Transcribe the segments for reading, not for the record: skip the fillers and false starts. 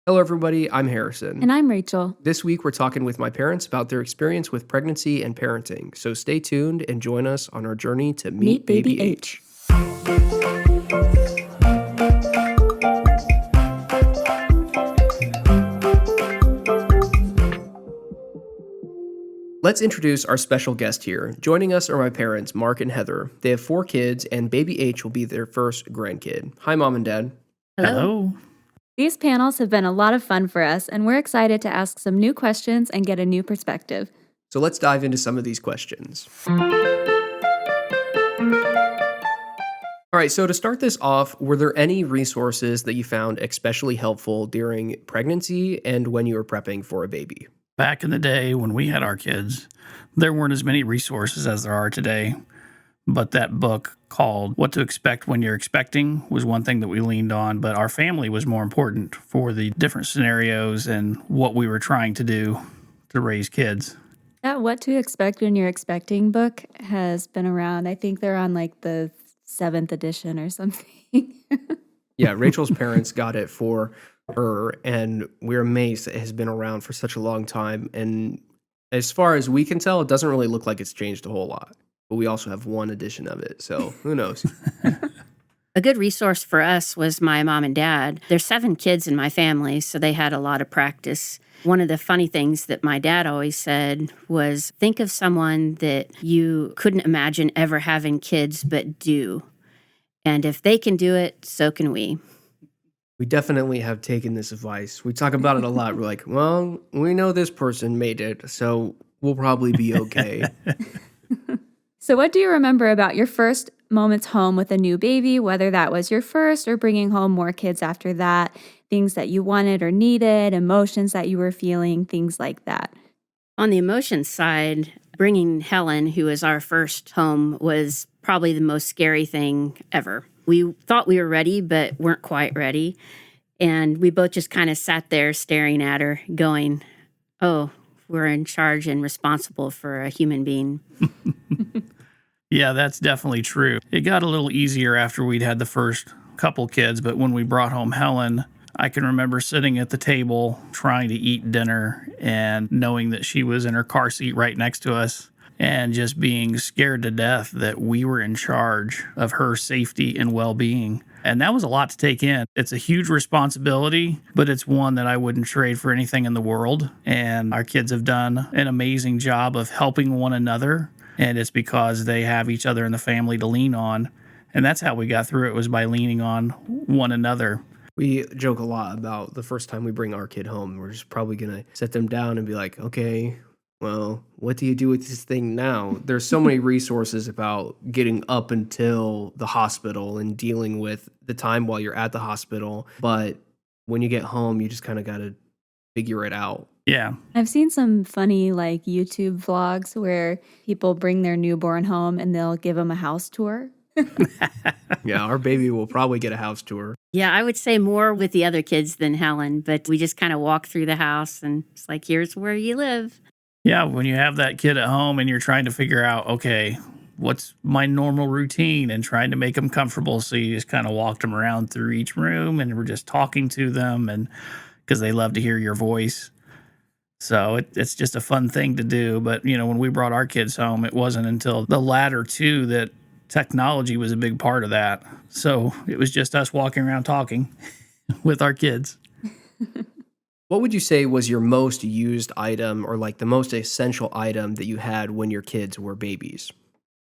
Hello, everybody. I'm Harrison. And I'm Rachel. This week, we're talking with my parents about their experience with pregnancy and parenting. So stay tuned and join us on our journey to meet Baby H. Let's introduce our special guest here. Joining us are my parents, Mark and Heather. They have 4 kids, and Baby H will be their first grandkid. Hi, Mom and Dad. Hello. These panels have been a lot of fun for us, and we're excited to ask some new questions and get a new perspective. So let's dive into some of these questions. All right, so to start this off, were there any resources that you found especially helpful during pregnancy and when you were prepping for a baby? Back in the day when we had our kids, there weren't as many resources as there are today. But that book called What to Expect When You're Expecting was one thing that we leaned on. But our family was more important for the different scenarios and what we were trying to do to raise kids. That What to Expect When You're Expecting book has been around. I think they're on like the 7th edition or something. Yeah, Rachel's parents got it for her, and we're amazed it has been around for such a long time. And as far as we can tell, it doesn't really look like it's changed a whole lot. But we also have one edition of it, so who knows? A good resource for us was my mom and dad. There's 7 kids in my family, so they had a lot of practice. One of the funny things that my dad always said was, think of someone that you couldn't imagine ever having kids but do. And if they can do it, so can we. We definitely have taken this advice. We talk about it a lot. We're like, well, we know this person made it, so we'll probably be okay. So what do you remember about your first moments home with a new baby, whether that was your first or bringing home more kids after that, things that you wanted or needed, emotions that you were feeling, things like that? On the emotions side, bringing Helen, who was our first home, was probably the most scary thing ever. We thought we were ready, but weren't quite ready. And we both just kind of sat there staring at her, going, oh, we're in charge and responsible for a human being. Yeah, that's definitely true. It got a little easier after we'd had the first couple kids, but when we brought home Helen, I can remember sitting at the table trying to eat dinner and knowing that she was in her car seat right next to us and just being scared to death that we were in charge of her safety and well-being. And that was a lot to take in. It's a huge responsibility, but it's one that I wouldn't trade for anything in the world. And our kids have done an amazing job of helping one another. And it's because they have each other in the family to lean on. And that's how we got through it, was by leaning on one another. We joke a lot about the first time we bring our kid home. We're just probably going to set them down and be like, okay, well, what do you do with this thing now? There's so many resources about getting up until the hospital and dealing with the time while you're at the hospital. But when you get home, you just kind of got to figure it out. Yeah. I've seen some funny like YouTube vlogs where people bring their newborn home and they'll give them a house tour. Yeah, our baby will probably get a house tour. Yeah, I would say more with the other kids than Helen, but we just kind of walk through the house and it's like, here's where you live. Yeah, when you have that kid at home and you're trying to figure out, okay, what's my normal routine, and trying to make them comfortable. So you just kind of walked them around through each room and we're just talking to them, and because they love to hear your voice. So it's just a fun thing to do. But, you know, when we brought our kids home, it wasn't until the latter two that technology was a big part of that. So it was just us walking around talking with our kids. What would you say was your most used item, or like the most essential item that you had when your kids were babies?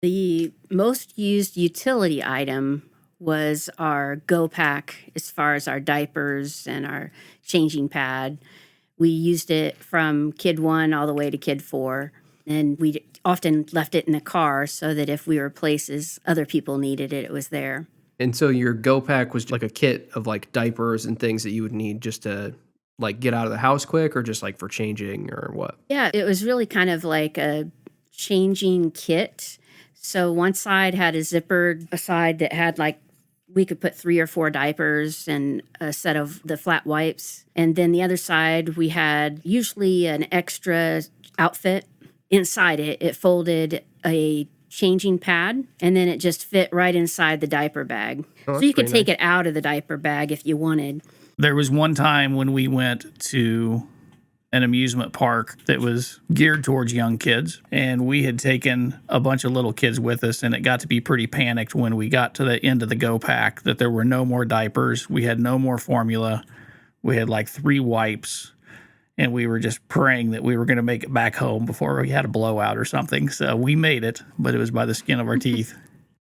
The most used utility item was our Go Pack, as far as our diapers and our changing pad. We used it from kid 1 all the way to kid 4. And we often left it in the car so that if we were places other people needed it, it was there. And so your Go Pack was like a kit of like diapers and things that you would need just to like get out of the house quick, or just like for changing, or what? Yeah, it was really kind of like a changing kit. So one side had a zippered side that had like, we could put 3 or 4 diapers and a set of the flat wipes. And then the other side, we had usually an extra outfit. Inside it, it folded a changing pad, and then it just fit right inside the diaper bag. Oh, So you could that's take pretty it out of the diaper bag if you wanted. There was one time when we went to an amusement park that was geared towards young kids, and we had taken a bunch of little kids with us, and it got to be pretty panicked when we got to the end of the go pack that there were no more diapers, we had no more formula, we had like 3 wipes, and we were just praying that we were going to make it back home before we had a blowout or something. So we made it, but it was by the skin of our teeth.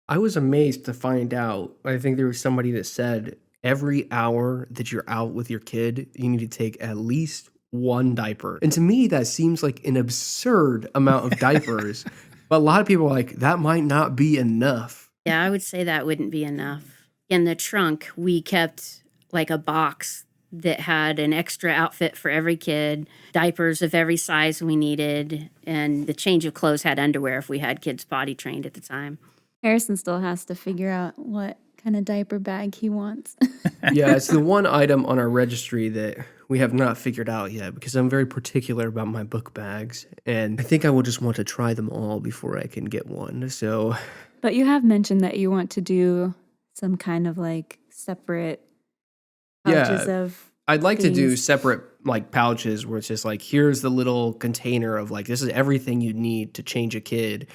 I was amazed to find out. I think there was somebody that said every hour that you're out with your kid, you need to take at least 1 diaper. And to me, that seems like an absurd amount of diapers. But a lot of people are like, that might not be enough. Yeah, I would say that wouldn't be enough. In the trunk, we kept like a box that had an extra outfit for every kid, diapers of every size we needed, and the change of clothes had underwear if we had kids potty trained at the time. Harrison still has to figure out what kind of diaper bag he wants. Yeah, it's the one item on our registry that we have not figured out yet because I'm very particular about my book bags. And I think I will just want to try them all before I can get one. So, But you have mentioned that you want to do some kind of like separate pouches of I'd like to do things. separate like pouches where it's just like, here's the little container of like, this is everything you need to change a kid.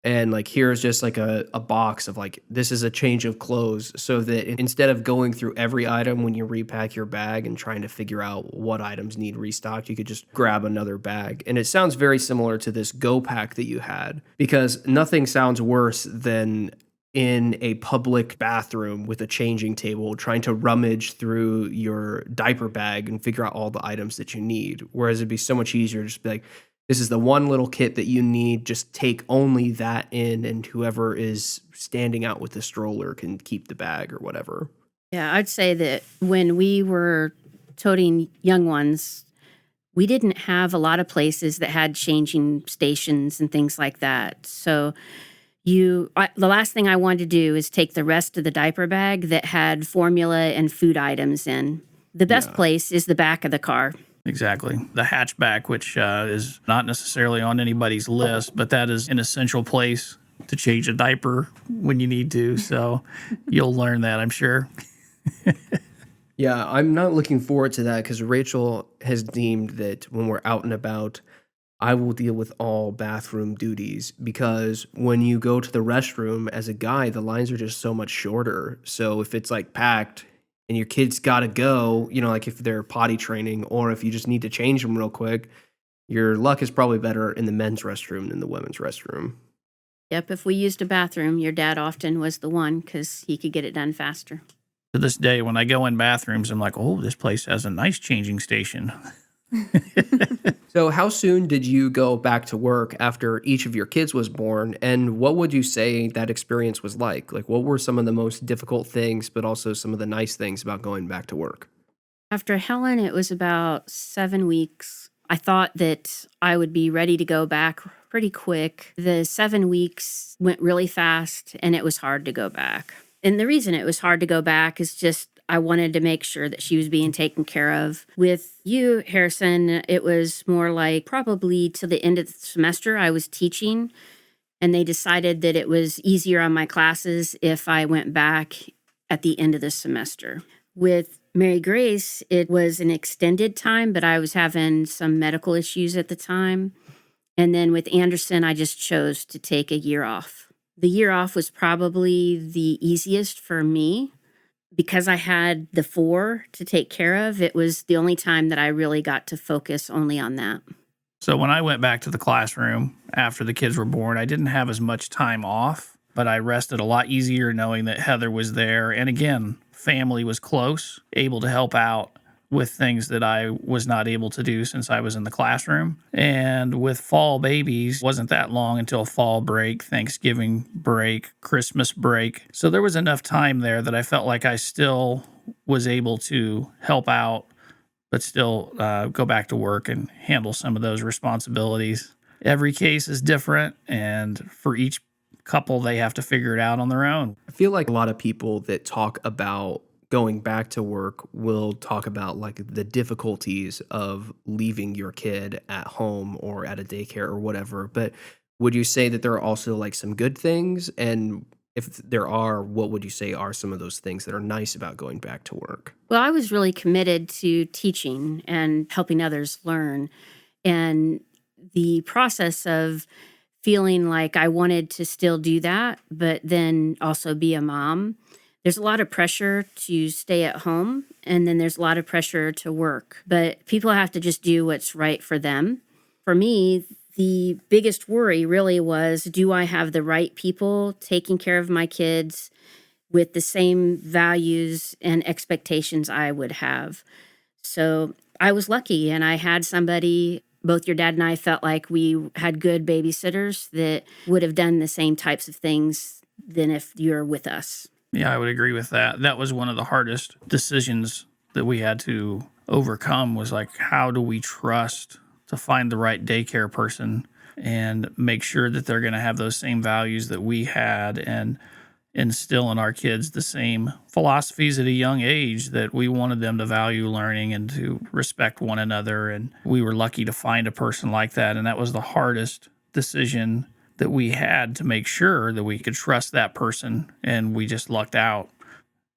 And like, here's just like a box of like, this is a change of clothes. So that instead of going through every item when you repack your bag and trying to figure out what items need restocked, you could just grab another bag. And it sounds very similar to this Go Pack that you had, because nothing sounds worse than in a public bathroom with a changing table trying to rummage through your diaper bag and figure out all the items that you need. Whereas it'd be so much easier to just be like, this is the one little kit that you need. Just take only that in, and whoever is standing out with the stroller can keep the bag or whatever. Yeah, I'd say that when we were toting young ones, we didn't have a lot of places that had changing stations and things like that. So the last thing I wanted to do is take the rest of the diaper bag that had formula and food items in. The best place is the back of the car. Exactly. The hatchback, which is not necessarily on anybody's list, but that is an essential place to change a diaper when you need to. So you'll learn that, I'm sure. Yeah, I'm not looking forward to that because Rachel has deemed that when we're out and about, I will deal with all bathroom duties because when you go to the restroom as a guy, the lines are just so much shorter. So if it's like packed and your kid's got to go, you know, like if they're potty training or if you just need to change them real quick, your luck is probably better in the men's restroom than the women's restroom. Yep, if we used a bathroom, your dad often was the one because he could get it done faster. To this day, when I go in bathrooms, I'm like, oh, this place has a nice changing station. So how soon did you go back to work after each of your kids was born? And what would you say that experience was like? Like, what were some of the most difficult things, but also some of the nice things about going back to work? After Helen, it was about 7 weeks. I thought that I would be ready to go back pretty quick. The 7 weeks went really fast, and it was hard to go back. And the reason it was hard to go back is just I wanted to make sure that she was being taken care of. With you, Harrison, it was more like probably to the end of the semester I was teaching, and they decided that it was easier on my classes if I went back at the end of the semester. With Mary Grace, it was an extended time, but I was having some medical issues at the time. And then with Anderson, I just chose to take a year off. The year off was probably the easiest for me because I had the 4 to take care of. It was the only time that I really got to focus only on that. So when I went back to the classroom after the kids were born, I didn't have as much time off, but I rested a lot easier knowing that Heather was there. And again, family was close, able to help out with things that I was not able to do since I was in the classroom. And with fall babies, wasn't that long until fall break, Thanksgiving break, Christmas break. So there was enough time there that I felt like I still was able to help out, but still go back to work and handle some of those responsibilities. Every case is different, and for each couple, they have to figure it out on their own. I feel like a lot of people that talk about going back to work will talk about like the difficulties of leaving your kid at home or at a daycare or whatever. But would you say that there are also like some good things? And if there are, what would you say are some of those things that are nice about going back to work? Well, I was really committed to teaching and helping others learn. And the process of feeling like I wanted to still do that, but then also be a mom, there's a lot of pressure to stay at home, and then there's a lot of pressure to work. But people have to just do what's right for them. For me, the biggest worry really was, do I have the right people taking care of my kids with the same values and expectations I would have? So I was lucky, and I had somebody, both your dad and I felt like we had good babysitters that would have done the same types of things than if you're with us. Yeah, I would agree with that. That was one of the hardest decisions that we had to overcome, was like, how do we trust to find the right daycare person and make sure that they're going to have those same values that we had, and instill in our kids the same philosophies at a young age that we wanted them to value learning and to respect one another. And we were lucky to find a person like that. And that was the hardest decision that we had, to make sure that we could trust that person, and we just lucked out.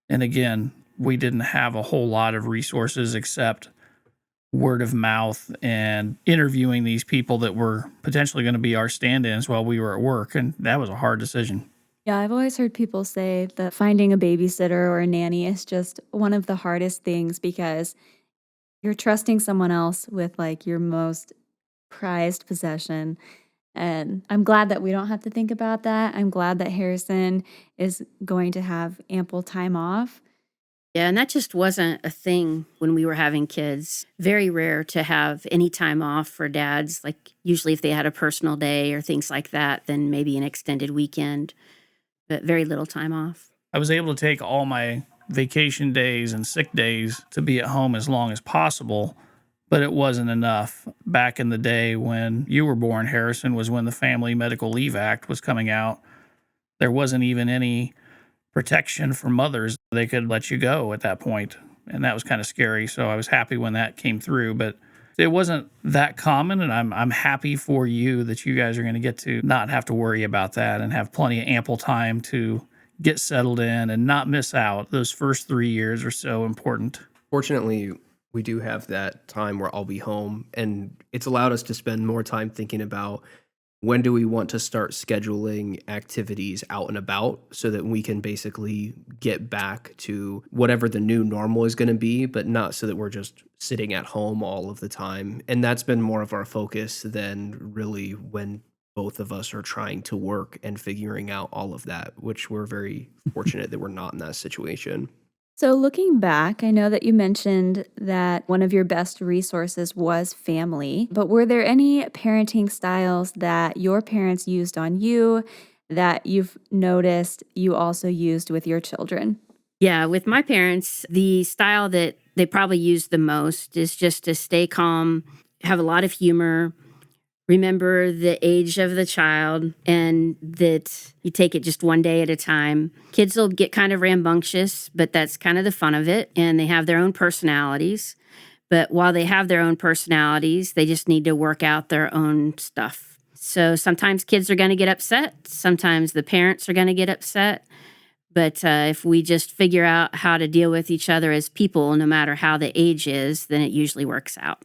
And again, we didn't have a whole lot of resources except word of mouth and interviewing these people that were potentially going to be our stand-ins while we were at work. And that was a hard decision. Yeah, I've always heard people say that finding a babysitter or a nanny is just one of the hardest things, because you're trusting someone else with like your most prized possession. And I'm glad that we don't have to think about that. I'm glad that Harrison is going to have ample time off. Yeah, and that just wasn't a thing when we were having kids. Very rare to have any time off for dads. Like usually if they had a personal day or things like that, then maybe an extended weekend, but very little time off. I was able to take all my vacation days and sick days to be at home as long as possible, but it wasn't enough. Back in the day when you were born, Harrison, was when the Family Medical Leave Act was coming out. There wasn't even any protection for mothers. They could let you go at that point, and that was kind of scary. So I was happy when that came through, but it wasn't that common, and I'm happy for you that you guys are going to get to not have to worry about that and have plenty of ample time to get settled in and not miss out. Those first 3 years are so important. Fortunately, we do have that time where I'll be home, and it's allowed us to spend more time thinking about when do we want to start scheduling activities out and about so that we can basically get back to whatever the new normal is going to be, but not so that we're just sitting at home all of the time. And that's been more of our focus than really when both of us are trying to work and figuring out all of that, which we're very fortunate that we're not in that situation. So, looking back, I know that you mentioned that one of your best resources was family, but were there any parenting styles that your parents used on you that you've noticed you also used with your children? Yeah, with my parents, the style that they probably use the most is just to stay calm, have a lot of humor, remember the age of the child, and that you take it just one day at a time. Kids will get kind of rambunctious, but that's kind of the fun of it. And they have their own personalities. But while they have their own personalities, they just need to work out their own stuff. So sometimes kids are going to get upset. Sometimes the parents are going to get upset. But if we just figure out how to deal with each other as people, no matter how the age is, then it usually works out.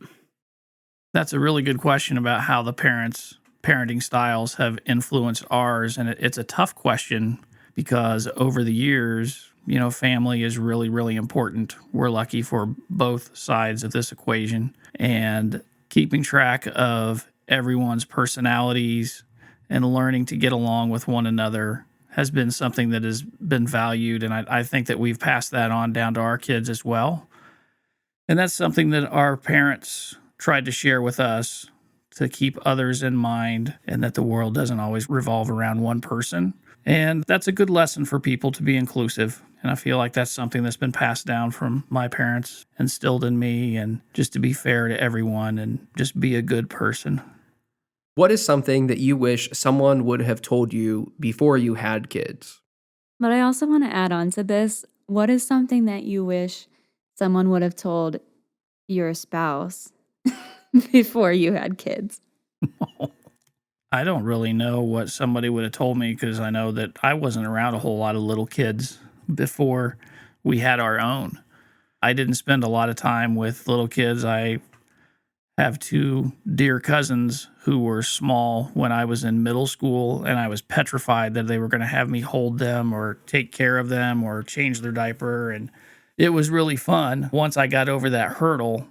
That's a really good question about how the parenting styles have influenced ours. And it's a tough question because over the years, family is really, really important. We're lucky for both sides of this equation. And keeping track of everyone's personalities and learning to get along with one another has been something that has been valued. And I think that we've passed that on down to our kids as well. And that's something that our parents tried to share with us, to keep others in mind and that the world doesn't always revolve around one person. And that's a good lesson for people, to be inclusive. And I feel like that's something that's been passed down from my parents, instilled in me, and just to be fair to everyone and just be a good person. What is something that you wish someone would have told you before you had kids? But I also want to add on to this. What is something that you wish someone would have told your spouse before you had kids? I don't really know what somebody would have told me because I know that I wasn't around a whole lot of little kids before we had our own. I didn't spend a lot of time with little kids. I have two dear cousins who were small when I was in middle school, and I was petrified that they were going to have me hold them or take care of them or change their diaper. And it was really fun once I got over that hurdle,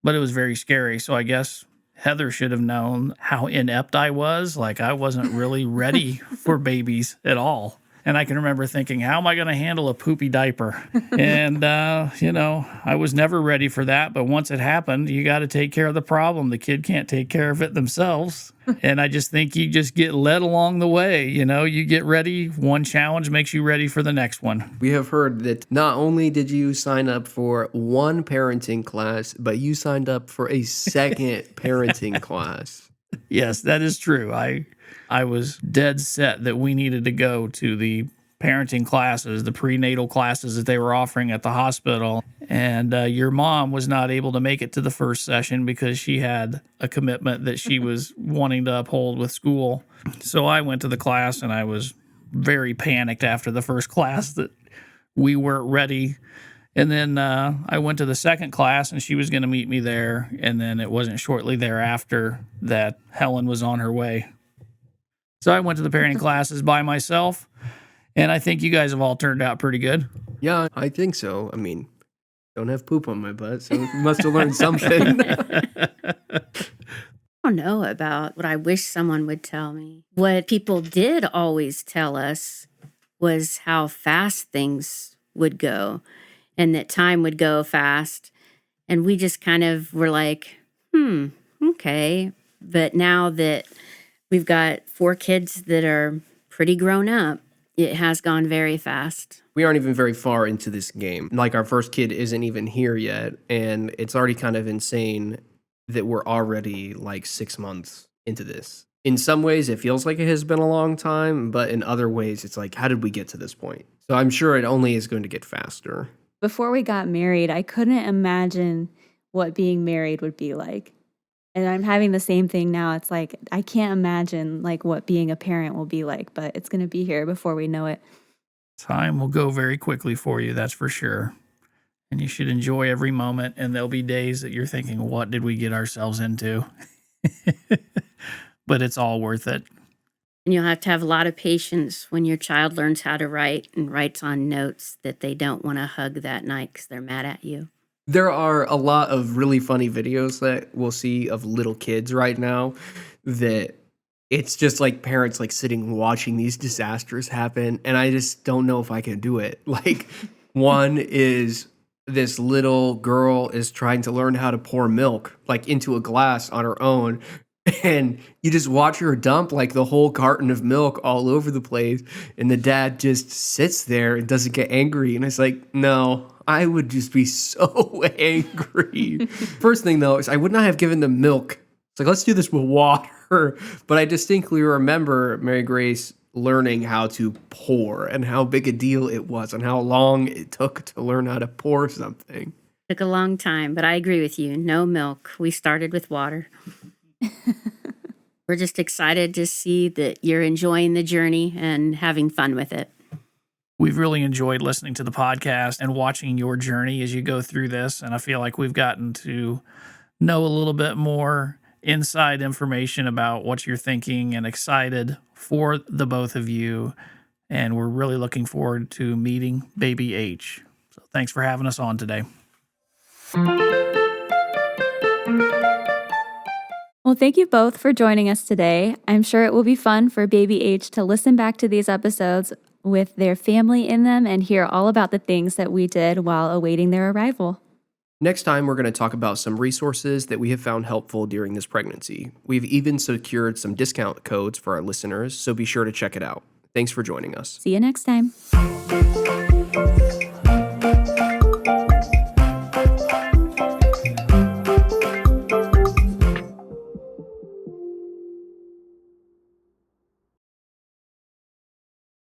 but it was very scary. So I guess Heather should have known how inept I was. Like, I wasn't really ready for babies at all. And I can remember thinking, how am I going to handle a poopy diaper? And, I was never ready for that. But once it happened, you got to take care of the problem. The kid can't take care of it themselves. And I just think you just get led along the way. You get ready. One challenge makes you ready for the next one. We have heard that not only did you sign up for one parenting class, but you signed up for a second parenting class. Yes, that is true. I was dead set that we needed to go to the parenting classes, the prenatal classes that they were offering at the hospital. And your mom was not able to make it to the first session because she had a commitment that she was wanting to uphold with school. So I went to the class, and I was very panicked after the first class that we weren't ready. And then I went to the second class, and she was going to meet me there. And then it wasn't shortly thereafter that Helen was on her way. So I went to the parenting classes by myself, and I think you guys have all turned out pretty good. Yeah, I think so. I mean, don't have poop on my butt, so you must have learned something. I don't know about what I wish someone would tell me. What people did always tell us was how fast things would go and that time would go fast. And we just kind of were like, okay. But now that we've got 4 kids that are pretty grown up, it has gone very fast. We aren't even very far into this game. Like, our first kid isn't even here yet, and it's already kind of insane that we're already like 6 months into this. In some ways, it feels like it has been a long time, but in other ways, it's like, how did we get to this point? So I'm sure it only is going to get faster. Before we got married, I couldn't imagine what being married would be like. And I'm having the same thing now. It's like, I can't imagine like what being a parent will be like, but it's going to be here before we know it. Time will go very quickly for you, that's for sure. And you should enjoy every moment. And there'll be days that you're thinking, what did we get ourselves into? But it's all worth it. And you'll have to have a lot of patience when your child learns how to write and writes on notes that they don't want to hug that night because they're mad at you. There are a lot of really funny videos that we'll see of little kids right now that it's just like parents like sitting watching these disasters happen, and I just don't know if I can do it. Like, one is this little girl is trying to learn how to pour milk like into a glass on her own, and you just watch her dump like the whole carton of milk all over the place, and the dad just sits there and doesn't get angry, and it's like, no, I would just be so angry. First thing though is I would not have given them milk. It's like, let's do this with water. But I distinctly remember Mary Grace learning how to pour and how big a deal it was and how long it took to learn how to pour something. Took a long time, but I agree with you. No milk. We started with water. We're just excited to see that you're enjoying the journey and having fun with it. We've really enjoyed listening to the podcast and watching your journey as you go through this. And I feel like we've gotten to know a little bit more inside information about what you're thinking, and excited for the both of you. And we're really looking forward to meeting baby H. So thanks for having us on today. Well, thank you both for joining us today. I'm sure it will be fun for baby H to listen back to these episodes with their family in them and hear all about the things that we did while awaiting their arrival. Next time, we're going to talk about some resources that we have found helpful during this pregnancy. We've even secured some discount codes for our listeners, so be sure to check it out. Thanks for joining us. See you next time.